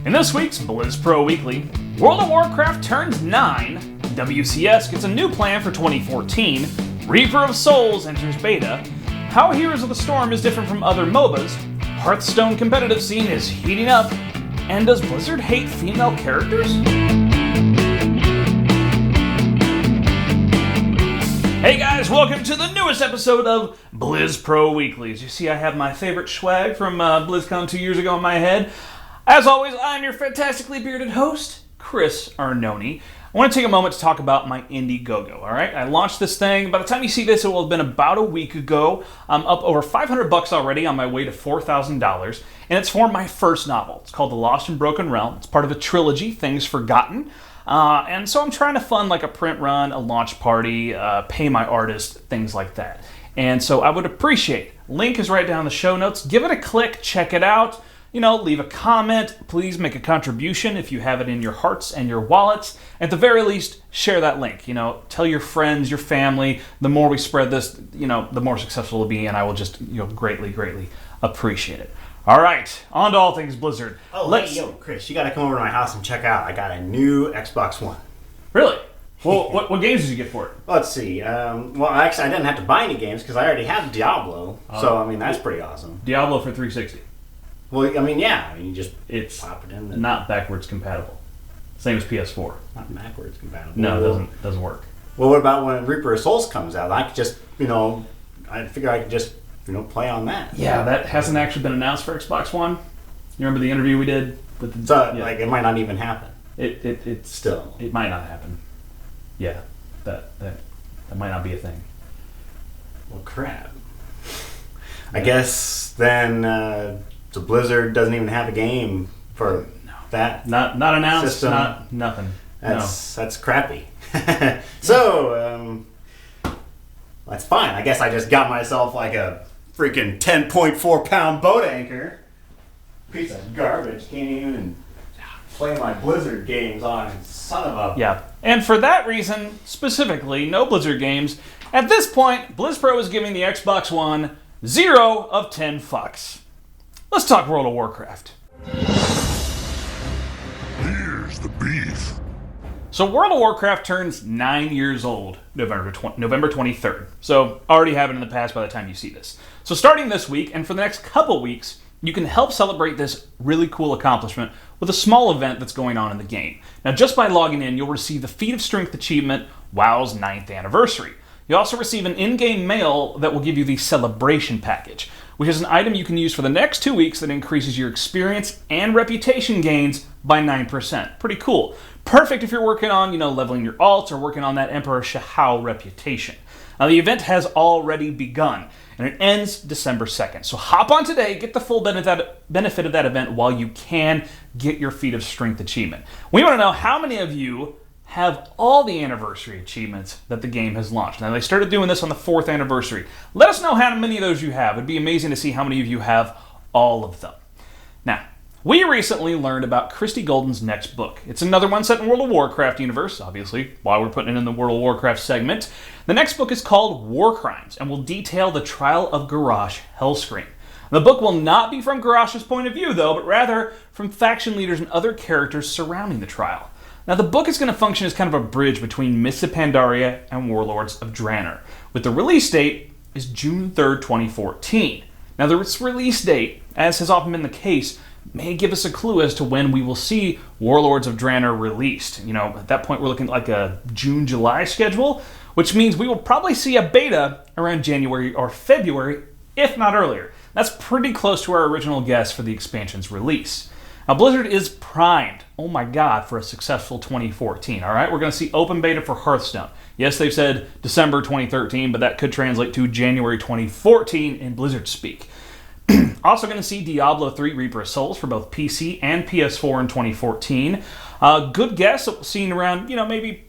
In this week's Blizz Pro Weekly, World of Warcraft turns 9, WCS gets a new plan for 2014, Reaper of Souls enters beta, how Heroes of the Storm is different from other MOBAs, Hearthstone competitive scene is heating up, and does Blizzard hate female characters? Hey guys, welcome to the newest episode of Blizz Pro Weekly. As you see, I have my favorite swag from BlizzCon 2 years ago in my head. As always, I'm your fantastically bearded host, Chris Arnone. I want to take a moment to talk about my Indiegogo, alright? I launched this thing. By the time you see this, it will have been about a week ago. I'm up over $500 already on my way to $4,000, and it's for my first novel. It's called The Lost and Broken Realm. It's part of a trilogy, Things Forgotten. And so I'm trying to fund like a print run, a launch party, pay my artist, things like that. And so I would appreciate, link is right down in the show notes, give it a click, check it out. You know, leave a comment, please make a contribution if you have it in your hearts and your wallets. At the very least, share that link. You know, tell your friends, your family. The more we spread this, you know, the more successful it'll be, and I will just, greatly appreciate it. All right, on to all things Blizzard. Hey, Chris, you got to come over to my house and check out. I got a new Xbox One. Really? Well, what games did you get for it? Let's see. Well, actually, I didn't have to buy any games because I already have Diablo. So, I mean, that's pretty awesome. Diablo for 360. Well, I mean, yeah. I mean, you just pop it in. Not backwards compatible. Same as PS4. Not backwards compatible. No, it doesn't work. Well, what about when Reaper of Souls comes out? I could just, I figure I could just, play on that. Yeah, that hasn't actually been announced for Xbox One. You remember the interview we did with the? Like, it might not even happen. It still. It might not happen. Yeah, that might not be a thing. Well, crap. I guess then. So Blizzard doesn't even have a game for that. Not announced. System. Nothing. That's crappy. So that's fine. I guess I just got myself like a freaking 10.4 pound boat anchor. Piece of garbage. Can't even play my Blizzard games on it. Son of a... Yeah. And for that reason, specifically, no Blizzard games. At this point, Blizz Pro is giving the Xbox One 0 of 10 fucks. Let's talk World of Warcraft. Here's the beef. So World of Warcraft turns 9 years old November 23rd. So already happened in the past by the time you see this. So starting this week and for the next couple weeks, you can help celebrate this really cool accomplishment with a small event that's going on in the game. Now just by logging in, you'll receive the Feat of Strength achievement, WoW's 9th anniversary. You also receive an in-game mail that will give you the Celebration package, which is an item you can use for the next 2 weeks that increases your experience and reputation gains by 9%. Pretty cool. Perfect if you're working on, leveling your alts or working on that Emperor Shahao reputation. Now, the event has already begun, and it ends December 2nd. So hop on today, get the full benefit of that event while you can get your Feat of Strength achievement. We want to know how many of you have all the anniversary achievements that the game has launched. Now, they started doing this on the 4th anniversary. Let us know how many of those you have. It'd be amazing to see how many of you have all of them. Now, we recently learned about Christy Golden's next book. It's another one set in World of Warcraft universe, obviously, why we're putting it in the World of Warcraft segment. The next book is called War Crimes and will detail the trial of Garrosh Hellscream. The book will not be from Garrosh's point of view, though, but rather from faction leaders and other characters surrounding the trial. Now, the book is going to function as kind of a bridge between Mists of Pandaria and Warlords of Draenor, with the release date is June 3rd, 2014. Now, this release date, as has often been the case, may give us a clue as to when we will see Warlords of Draenor released. At that point, we're looking at like a June-July schedule, which means we will probably see a beta around January or February, if not earlier. That's pretty close to our original guess for the expansion's release. Now, Blizzard is primed, oh my god, for a successful 2014, all right? We're going to see open beta for Hearthstone. Yes, they've said December 2013, but that could translate to January 2014 in Blizzard speak. Also going to see Diablo 3 Reaper of Souls for both PC and PS4 in 2014. Good guess, seen around, maybe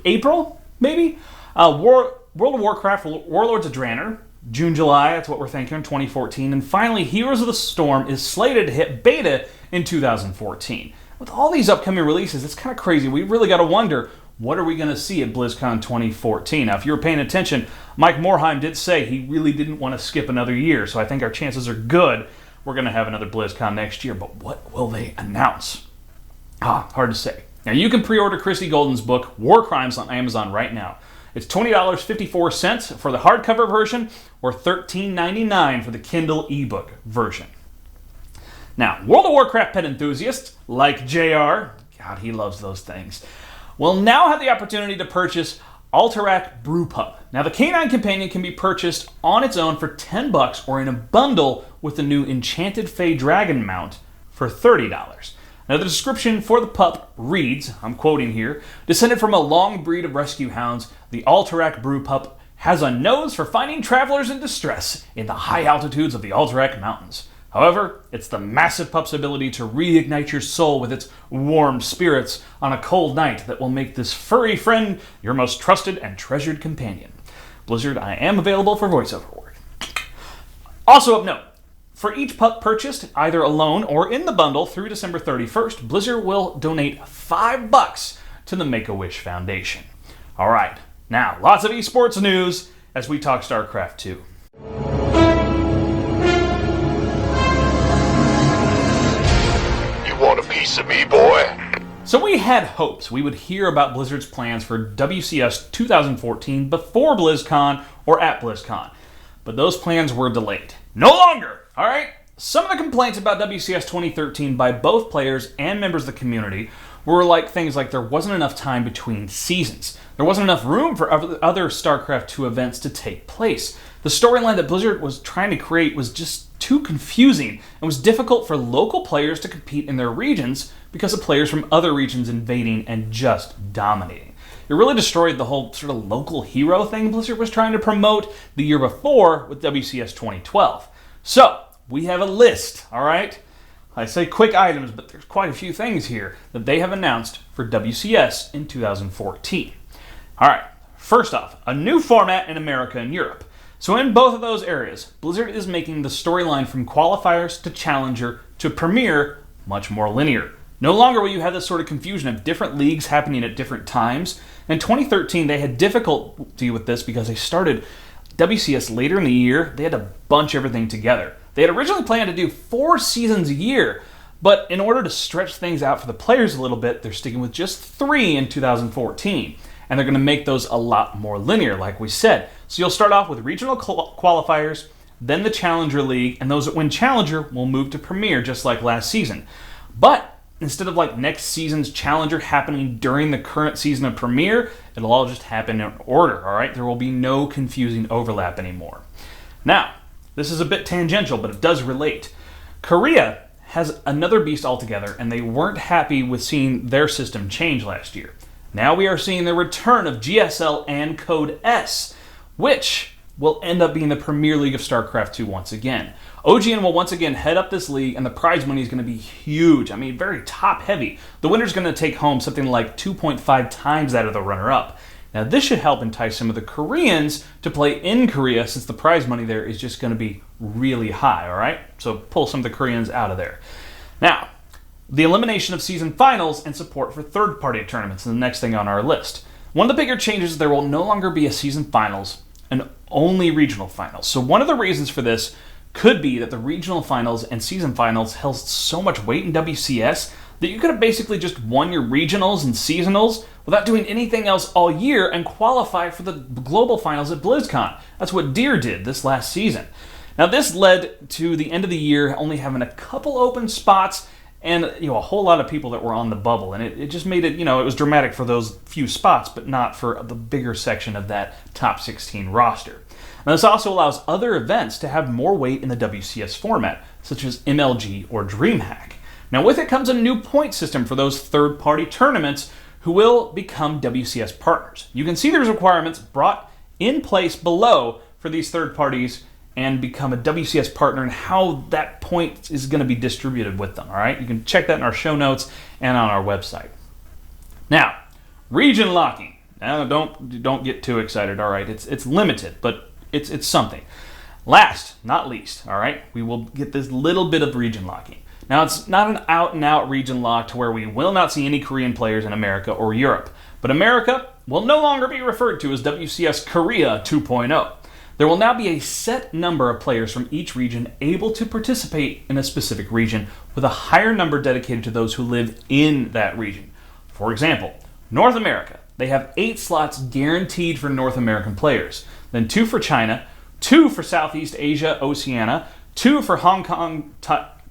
April, maybe? World of Warcraft, Warlords of Draenor, June, July, that's what we're thinking, 2014. And finally, Heroes of the Storm is slated to hit beta in 2014. With all these upcoming releases, it's kind of crazy. We really got to wonder, what are we going to see at BlizzCon 2014? Now, if you were paying attention, Mike Morhaime did say he really didn't want to skip another year, so I think our chances are good we're going to have another BlizzCon next year. But what will they announce? Hard to say. Now, you can pre-order Christy Golden's book, War Crimes, on Amazon right now. It's $20.54 for the hardcover version or $13.99 for the Kindle ebook version. Now, World of Warcraft pet enthusiasts like JR, God, he loves those things, will now have the opportunity to purchase Alterac Brewpup. Now, the Canine Companion can be purchased on its own for $10 or in a bundle with the new Enchanted Fey Dragon mount for $30. Now, the description for the pup reads, I'm quoting here, descended from a long breed of rescue hounds, the Alterac Brewpup has a nose for finding travelers in distress in the high altitudes of the Alterac Mountains. However, it's the massive pup's ability to reignite your soul with its warm spirits on a cold night that will make this furry friend your most trusted and treasured companion. Blizzard, I am available for voiceover work. Also of note, for each pup purchased, either alone or in the bundle through December 31st, Blizzard will donate $5 to the Make-A-Wish Foundation. All right, now lots of esports news as we talk StarCraft II. You want a piece of me, boy? So we had hopes we would hear about Blizzard's plans for WCS 2014 before BlizzCon or at BlizzCon, but those plans were delayed. No longer! All right? Some of the complaints about WCS 2013 by both players and members of the community were like things like there wasn't enough time between seasons. There wasn't enough room for other StarCraft II events to take place. The storyline that Blizzard was trying to create was just too confusing and was difficult for local players to compete in their regions because of players from other regions invading and just dominating. It really destroyed the whole sort of local hero thing Blizzard was trying to promote the year before with WCS 2012. So, we have a list, all right? I say quick items, but there's quite a few things here that they have announced for WCS in 2014. All right, first off, a new format in America and Europe. So in both of those areas, Blizzard is making the storyline from qualifiers to challenger to premier much more linear. No longer will you have this sort of confusion of different leagues happening at different times. In 2013, they had difficulty with this because they started WCS later in the year. They had to bunch everything together. They had originally planned to do 4 seasons a year, but in order to stretch things out for the players a little bit, they're sticking with just 3 in 2014. And they're going to make those a lot more linear, like we said. So you'll start off with regional qualifiers, then the Challenger League, and those that win Challenger will move to Premier, just like last season. But instead of like next season's Challenger happening during the current season of Premier, it'll all just happen in order, all right? There will be no confusing overlap anymore. Now, this is a bit tangential, but it does relate. Korea has another beast altogether, and they weren't happy with seeing their system change last year. Now we are seeing the return of GSL and Code S, which will end up being the Premier League of StarCraft II once again. OGN will once again head up this league, and the prize money is going to be huge. I mean, very top-heavy. The winner's going to take home something like 2.5 times that of the runner-up. Now, this should help entice some of the Koreans to play in Korea, since the prize money there is just going to be really high, all right? So pull some of the Koreans out of there. Now, the elimination of season finals and support for third-party tournaments is the next thing on our list. One of the bigger changes is there will no longer be a season finals and only regional finals. So one of the reasons for this could be that the regional finals and season finals held so much weight in WCS that you could have basically just won your regionals and seasonals without doing anything else all year and qualify for the global finals at BlizzCon. That's what Deer did this last season. Now this led to the end of the year only having a couple open spots and a whole lot of people that were on the bubble, and it just made it, it was dramatic for those few spots, but not for the bigger section of that top 16 roster. Now this also allows other events to have more weight in the WCS format, such as MLG or DreamHack. Now with it comes a new point system for those third-party tournaments who will become WCS partners. You can see there's requirements brought in place below for these third parties and become a WCS partner and how that point is going to be distributed with them, all right? You can check that in our show notes and on our website. Now, region locking. Now, don't get too excited, all right? It's limited, but it's something. Last, not least, all right? We will get this little bit of region locking. Now, it's not an out-and-out region lock to where we will not see any Korean players in America or Europe, but America will no longer be referred to as WCS Korea 2.0. There will now be a set number of players from each region able to participate in a specific region, with a higher number dedicated to those who live in that region. For example, North America, they have 8 slots guaranteed for North American players, then 2 for China, 2 for Southeast Asia, Oceania, 2 for Hong Kong,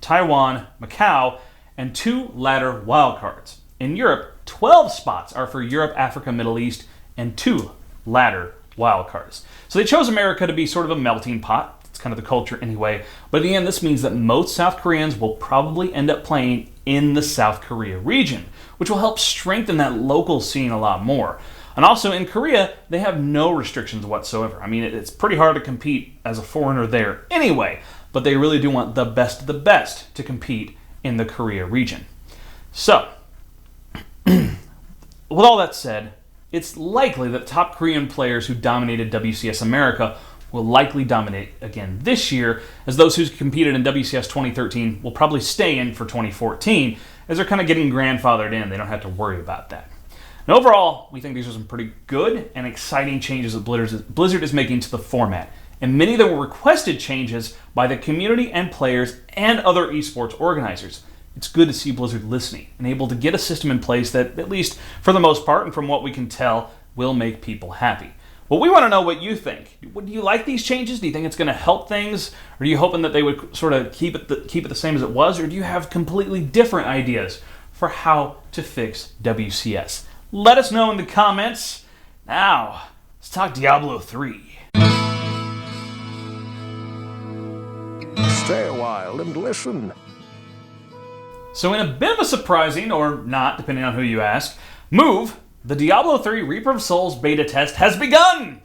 Taiwan, Macau, and 2 ladder wildcards. In Europe, 12 spots are for Europe, Africa, Middle East, and 2 ladder wildcards. So they chose America to be sort of a melting pot. It's kind of the culture anyway. But in the end, this means that most South Koreans will probably end up playing in the South Korea region, which will help strengthen that local scene a lot more. And also in Korea, they have no restrictions whatsoever. I mean, it's pretty hard to compete as a foreigner there anyway, but they really do want the best of the best to compete in the Korea region. So, with all that said, it's likely that top Korean players who dominated WCS America will likely dominate again this year, as those who competed in WCS 2013 will probably stay in for 2014, as they're kind of getting grandfathered in. They don't have to worry about that. And overall, we think these are some pretty good and exciting changes that Blizzard is making to the format, and many of them were requested changes by the community and players and other esports organizers. It's good to see Blizzard listening and able to get a system in place that, at least for the most part and from what we can tell, will make people happy. Well, we want to know what you think. Do you like these changes? Do you think it's going to help things? Or are you hoping that they would sort of keep it the same as it was? Or do you have completely different ideas for how to fix WCS? Let us know in the comments. Now, let's talk Diablo 3. Stay a while and listen. So in a bit of a surprising, or not, depending on who you ask, move, the Diablo 3 Reaper of Souls beta test has begun!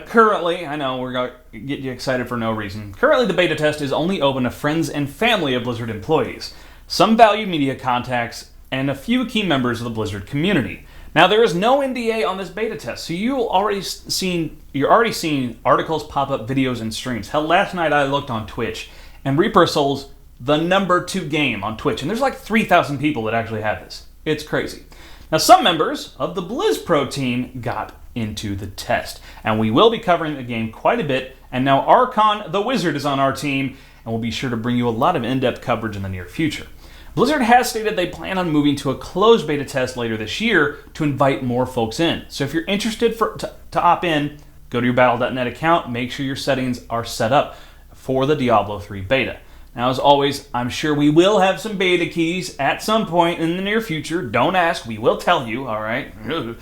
Currently, I know we're going to get you excited for no reason. Currently, the beta test is only open to friends and family of Blizzard employees, some valued media contacts, and a few key members of the Blizzard community. Now, there is no NDA on this beta test, so you're already seeing articles pop up, videos, and streams. Hell, last night I looked on Twitch, and Reaper of Souls, the number 2 game on Twitch, and there's like 3,000 people that actually have this. It's crazy. Now, some members of the BlizzPro team got into the test, and we will be covering the game quite a bit, and now Archon the Wizard is on our team, and we'll be sure to bring you a lot of in-depth coverage in the near future. Blizzard has stated they plan on moving to a closed beta test later this year to invite more folks in. So if you're interested to opt in, go to your Battle.net account, make sure your settings are set up for the Diablo 3 beta. Now, as always, I'm sure we will have some beta keys at some point in the near future. Don't ask, we will tell you, all right? Now,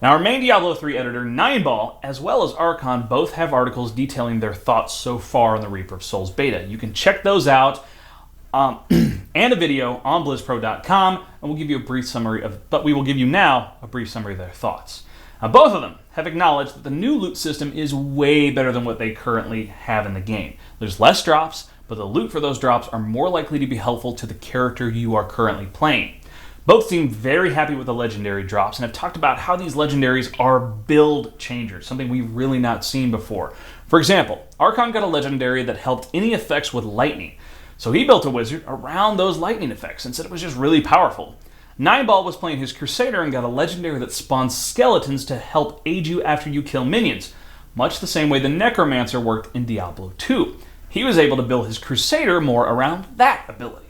our main Diablo 3 editor, Nineball, as well as Archon, both have articles detailing their thoughts so far on the Reaper of Souls beta. You can check those out, and a video on BlizzPro.com, and we'll give you a brief summary but we will give you now a brief summary of their thoughts. Now, both of them have acknowledged that the new loot system is way better than what they currently have in the game. There's less drops, but the loot for those drops are more likely to be helpful to the character you are currently playing. Both seem very happy with the legendary drops and have talked about how these legendaries are build changers, something we've really not seen before. For example, Archon got a legendary that helped any effects with lightning, so he built a wizard around those lightning effects and said it was just really powerful. Nineball was playing his Crusader and got a legendary that spawns skeletons to help aid you after you kill minions, much the same way the Necromancer worked in Diablo 2. He was able to build his Crusader more around that ability.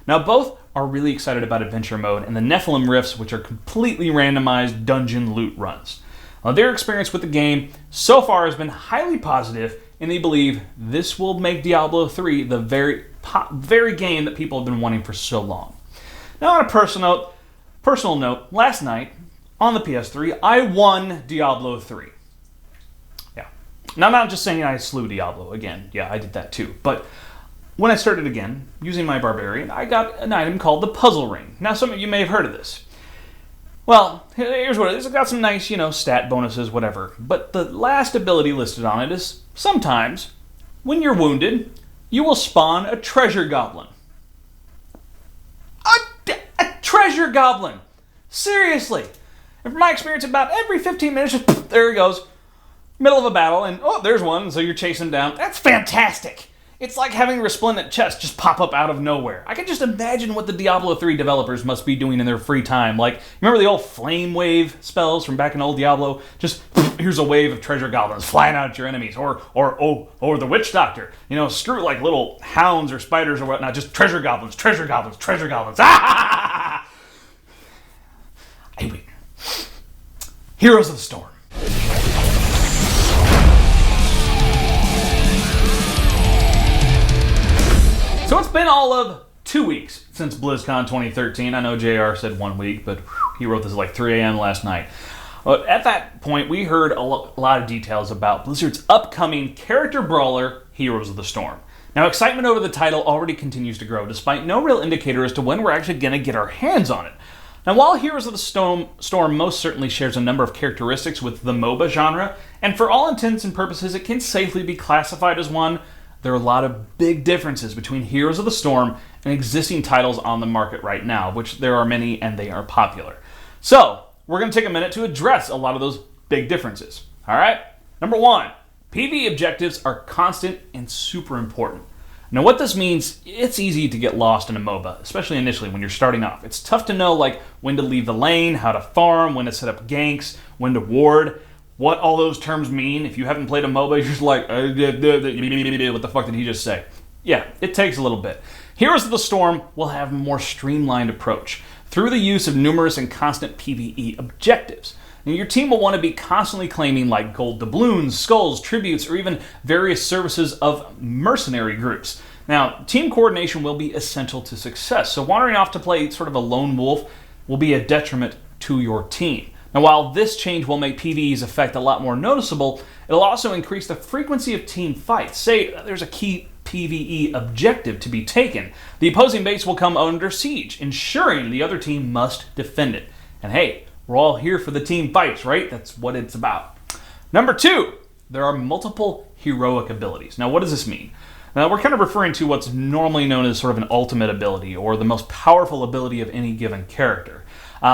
Now, both are really excited about Adventure Mode and the Nephilim Rifts, which are completely randomized dungeon loot runs. Now, their experience with the game so far has been highly positive, and they believe this will make Diablo 3 the very game that people have been wanting for so long. Now, on a personal note, last night on the PS3, I won Diablo 3. Yeah. Now, I'm not just saying I slew Diablo again. Yeah, I did that too. But when I started again, using my Barbarian, I got an item called the Puzzle Ring. Now, some of you may have heard of this. Well, here's what it is. It's got some nice, stat bonuses, whatever. But the last ability listed on it is, sometimes, when you're wounded, you will spawn a treasure goblin. A treasure goblin! Seriously! And from my experience, about every 15 minutes, just there he goes. Middle of a battle, and there's one, so you're chasing him down. That's fantastic! It's like having resplendent chests just pop up out of nowhere. I can just imagine what the Diablo 3 developers must be doing in their free time. Like, remember the old flame wave spells from back in old Diablo? Just, here's a wave of treasure goblins flying out at your enemies. Or the witch doctor. You know, screw like little hounds or spiders or whatnot. Just treasure goblins, treasure goblins, treasure goblins. Ah! Anyway, Heroes of the Storm. So it's been all of 2 weeks since BlizzCon 2013. I know JR said 1 week, but he wrote this at like 3 a.m. last night. But at that point, we heard a lot of details about Blizzard's upcoming character brawler, Heroes of the Storm. Now, excitement over the title already continues to grow, despite no real indicator as to when we're actually going to get our hands on it. Now, while Heroes of the Storm most certainly shares a number of characteristics with the MOBA genre, and for all intents and purposes it can safely be classified as one, there are a lot of big differences between Heroes of the Storm and existing titles on the market right now, which there are many and they are popular. So, we're going to take a minute to address a lot of those big differences. Alright? Number 1, PvE objectives are constant and super important. Now what this means, it's easy to get lost in a MOBA, especially initially when you're starting off. It's tough to know like when to leave the lane, how to farm, when to set up ganks, when to ward, what all those terms mean. If you haven't played a MOBA, you're just like, what the fuck did he just say? Yeah, it takes a little bit. Heroes of the Storm will have a more streamlined approach through the use of numerous and constant PvE objectives. Now, your team will want to be constantly claiming like gold doubloons, skulls, tributes, or even various services of mercenary groups. Now, team coordination will be essential to success, so wandering off to play sort of a lone wolf will be a detriment to your team. Now, while this change will make PvE's effect a lot more noticeable, it'll also increase the frequency of team fights. Say there's a key PvE objective to be taken. The opposing base will come under siege, ensuring the other team must defend it. And hey, we're all here for the team fights, right? That's what it's about. Number 2, there are multiple heroic abilities. Now, what does this mean? Now, we're kind of referring to what's normally known as sort of an ultimate ability, or the most powerful ability of any given character.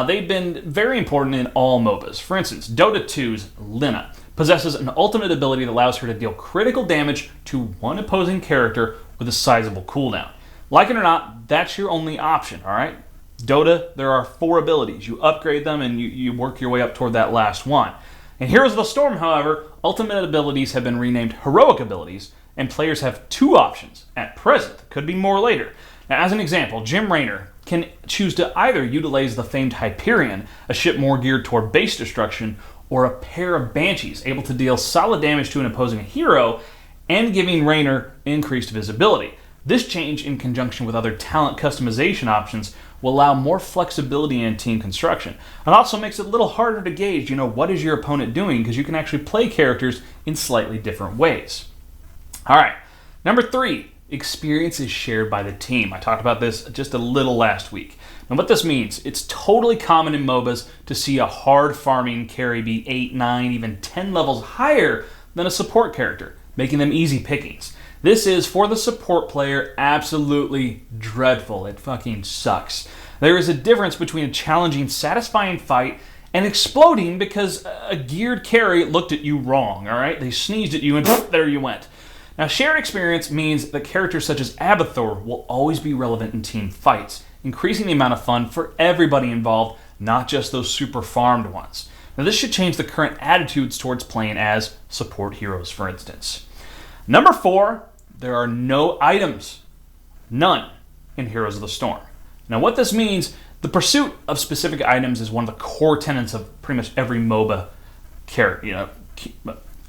They've been very important in all MOBAs. For instance, Dota 2's Lina possesses an ultimate ability that allows her to deal critical damage to one opposing character with a sizable cooldown. Like it or not, that's your only option, alright? Dota, there are 4 abilities. You upgrade them and you work your way up toward that last one. In Heroes of the Storm, however, ultimate abilities have been renamed heroic abilities, and players have 2 options at present. Could be more later. Now, as an example, Jim Raynor can choose to either utilize the famed Hyperion, a ship more geared toward base destruction, or a pair of Banshees, able to deal solid damage to an opposing hero and giving Raynor increased visibility. This change, in conjunction with other talent customization options, will allow more flexibility in team construction. It also makes it a little harder to gauge, what is your opponent doing, because you can actually play characters in slightly different ways. Alright, number 3. Experience is shared by the team. I talked about this just a little last week. And what this means, it's totally common in MOBAs to see a hard farming carry be 8, 9, even 10 levels higher than a support character, making them easy pickings. This is, for the support player, absolutely dreadful. It fucking sucks. There is a difference between a challenging, satisfying fight and exploding because a geared carry looked at you wrong, alright? They sneezed at you and there you went. Now, shared experience means that characters such as Abathur will always be relevant in team fights, increasing the amount of fun for everybody involved, not just those super farmed ones. Now, this should change the current attitudes towards playing as support heroes, for instance. Number 4, there are no items. None in Heroes of the Storm. Now, what this means, the pursuit of specific items is one of the core tenets of pretty much every MOBA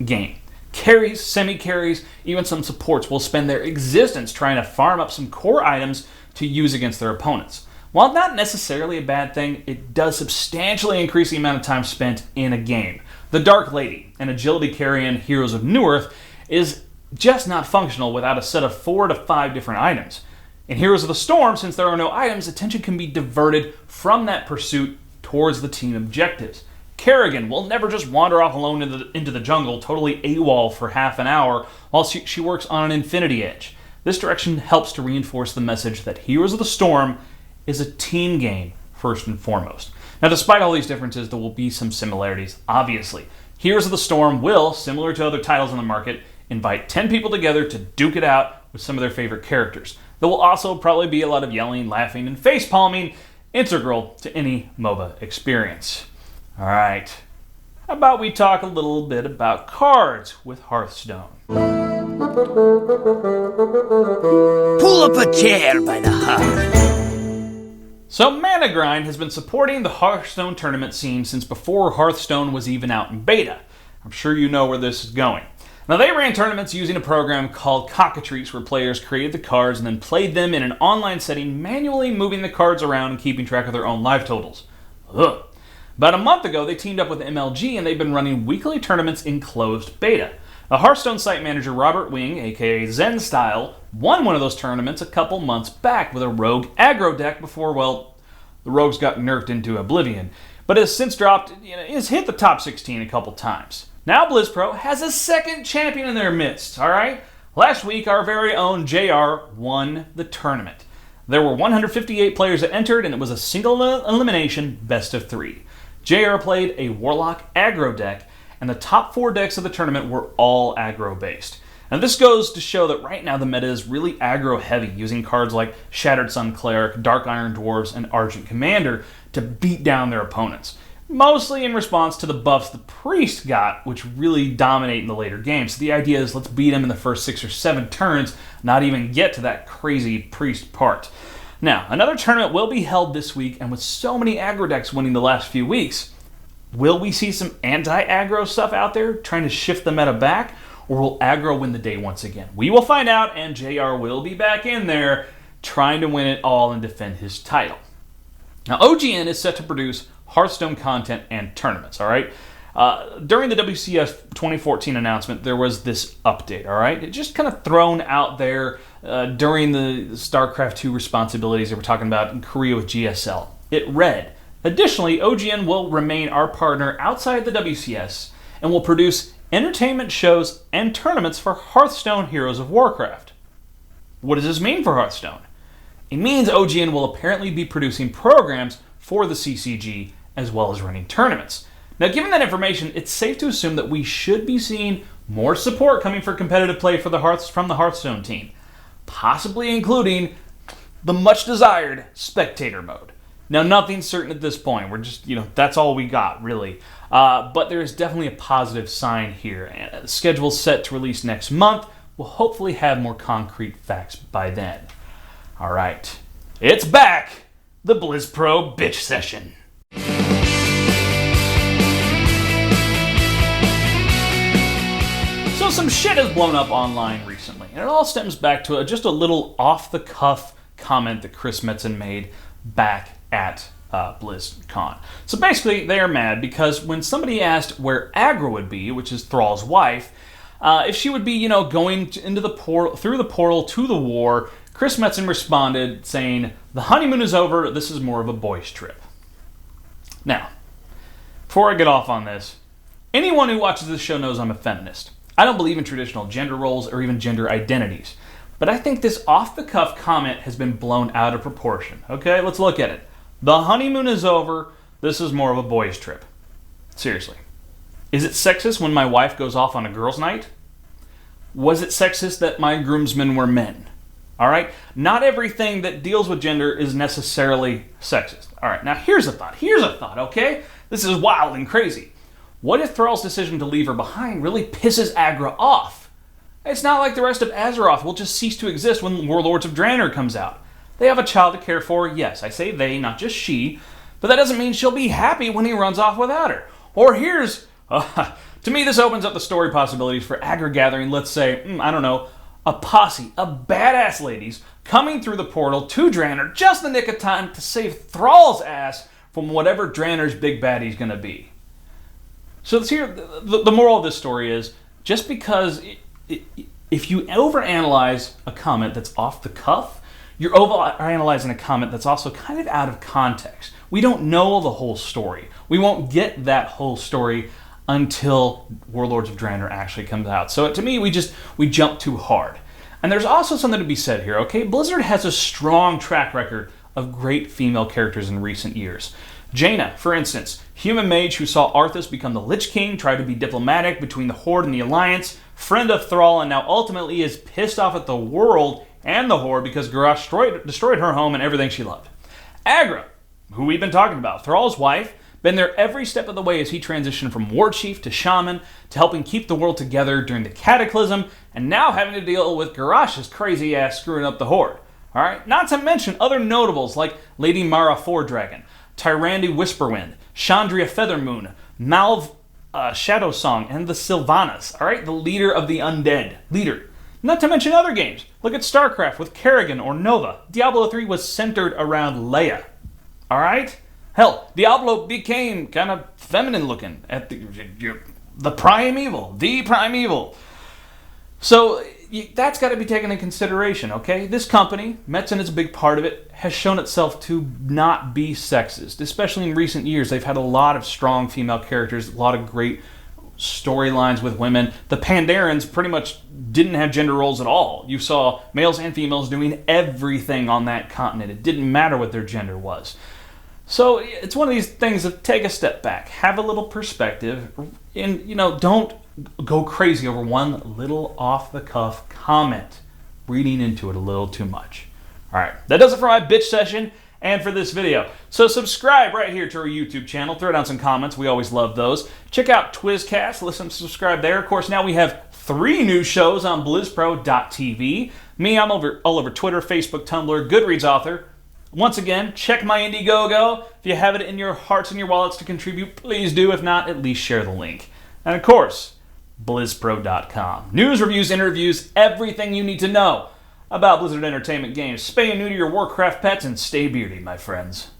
game. Carries, semi-carries, even some supports will spend their existence trying to farm up some core items to use against their opponents. While not necessarily a bad thing, it does substantially increase the amount of time spent in a game. The Dark Lady, an agility carry in Heroes of Newerth, is just not functional without a set of 4 to 5 different items. In Heroes of the Storm, since there are no items, attention can be diverted from that pursuit towards the team objectives. Kerrigan will never just wander off alone into the jungle, totally AWOL for half an hour while she works on an infinity edge. This direction helps to reinforce the message that Heroes of the Storm is a team game first and foremost. Now, despite all these differences, there will be some similarities, obviously. Heroes of the Storm will, similar to other titles on the market, invite 10 people together to duke it out with some of their favorite characters. There will also probably be a lot of yelling, laughing, and face-palming, integral to any MOBA experience. Alright, how about we talk a little bit about cards with Hearthstone? Pull up a chair by the hearth. So Managrind has been supporting the Hearthstone tournament scene since before Hearthstone was even out in beta. I'm sure you know where this is going. Now, they ran tournaments using a program called Cockatrice, where players created the cards and then played them in an online setting, manually moving the cards around and keeping track of their own live totals. Ugh. About a month ago, they teamed up with MLG, and they've been running weekly tournaments in closed beta. The Hearthstone site manager Robert Wing, aka Zen Style, won one of those tournaments a couple months back with a rogue aggro deck before, well, the rogues got nerfed into oblivion, but has since dropped, has hit the top 16 a couple times. Now BlizzPro has a second champion in their midst, alright? Last week, our very own JR won the tournament. There were 158 players that entered, and it was a single elimination best of 3. JR played a Warlock aggro deck, and the top 4 decks of the tournament were all aggro-based. And this goes to show that right now the meta is really aggro-heavy, using cards like Shattered Sun Cleric, Dark Iron Dwarves, and Argent Commander to beat down their opponents. Mostly in response to the buffs the Priest got, which really dominate in the later games. So the idea is let's beat him in the first 6 or 7 turns, not even get to that crazy Priest part. Now, another tournament will be held this week, and with so many aggro decks winning the last few weeks, will we see some anti-aggro stuff out there trying to shift the meta back, or will aggro win the day once again? We will find out, and JR will be back in there trying to win it all and defend his title. Now, OGN is set to produce Hearthstone content and tournaments, all right? During the WCS 2014 announcement, there was this update, all right? It just kind of thrown out there during the StarCraft II responsibilities they were talking about in Korea with GSL. It read, additionally, OGN will remain our partner outside the WCS and will produce entertainment shows and tournaments for Hearthstone Heroes of Warcraft. What does this mean for Hearthstone? It means OGN will apparently be producing programs for the CCG as well as running tournaments. Now, given that information, it's safe to assume that we should be seeing more support coming for competitive play from the Hearthstone team, possibly including the much-desired spectator mode. Now, nothing's certain at this point. We're just, that's all we got, really. But there is definitely a positive sign here. And the schedule's set to release next month. We'll hopefully have more concrete facts by then. All right, it's back! The BlizzPro Bitch Session. So some shit has blown up online recently, and it all stems back to just a little off-the-cuff comment that Chris Metzen made back at BlizzCon. So basically, they are mad because when somebody asked where Agra would be, which is Thrall's wife, if she would be, going into the portal, through the portal to the war, Chris Metzen responded saying, "The honeymoon is over, this is more of a boys' trip." Now, before I get off on this, anyone who watches this show knows I'm a feminist. I don't believe in traditional gender roles or even gender identities. But I think this off-the-cuff comment has been blown out of proportion. Okay, let's look at it. The honeymoon is over, this is more of a boys' trip. Seriously. Is it sexist when my wife goes off on a girls' night? Was it sexist that my groomsmen were men? All right? Not everything that deals with gender is necessarily sexist. All right, now here's a thought, okay? This is wild and crazy. What if Thrall's decision to leave her behind really pisses Agra off? It's not like the rest of Azeroth will just cease to exist when Warlords of Draenor comes out. They have a child to care for, yes, I say they, not just she, but that doesn't mean she'll be happy when he runs off without her. Or here's, to me this opens up the story possibilities for Agra gathering, let's say, a posse of badass ladies coming through the portal to Draenor just in the nick of time to save Thrall's ass from whatever Draenor's big baddie's gonna be. So here, the moral of this story is, just because if you overanalyze a comment that's off the cuff, you're overanalyzing a comment that's also kind of out of context. We don't know the whole story. We won't get that whole story until Warlords of Draenor actually comes out. So to me, we jump too hard. And there's also something to be said here, okay? Blizzard has a strong track record of great female characters in recent years. Jaina, for instance, human mage who saw Arthas become the Lich King, tried to be diplomatic between the Horde and the Alliance, friend of Thrall, and now ultimately is pissed off at the world and the Horde because Garrosh destroyed her home and everything she loved. Agra, who we've been talking about, Thrall's wife, been there every step of the way as he transitioned from war chief to shaman to helping keep the world together during the cataclysm, and now having to deal with Garrosh's crazy ass screwing up the Horde. Alright, not to mention other notables like Lady Mara Foredragon, Tyrande Whisperwind, Chandria Feathermoon, Malv Shadowsong, and the Sylvanas, alright, the leader of the undead. Leader. Not to mention other games. Look at StarCraft with Kerrigan or Nova. Diablo 3 was centered around Leia. Alright? Hell, Diablo became kind of feminine looking at the primeval. The primeval. So that's got to be taken into consideration, okay? This company, Metzen is a big part of it, has shown itself to not be sexist. Especially in recent years, they've had a lot of strong female characters, a lot of great storylines with women. The Pandarans pretty much didn't have gender roles at all. You saw males and females doing everything on that continent. It didn't matter what their gender was. So it's one of these things of take a step back, have a little perspective, and, don't go crazy over one little off-the-cuff comment, reading into it a little too much. All right, that does it for my bitch session and for this video. So subscribe right here to our YouTube channel. Throw down some comments. We always love those. Check out Twizcast. Listen, subscribe there. Of course, now we have 3 new shows on BlizzPro.tv. Me, I'm all over Twitter, Facebook, Tumblr, Goodreads author. Once again, check my Indiegogo. If you have it in your hearts and your wallets to contribute, please do. If not, at least share the link. And of course, BlizzPro.com. News, reviews, interviews, everything you need to know about Blizzard Entertainment games. Spay and neuter your Warcraft pets and stay beardy, my friends.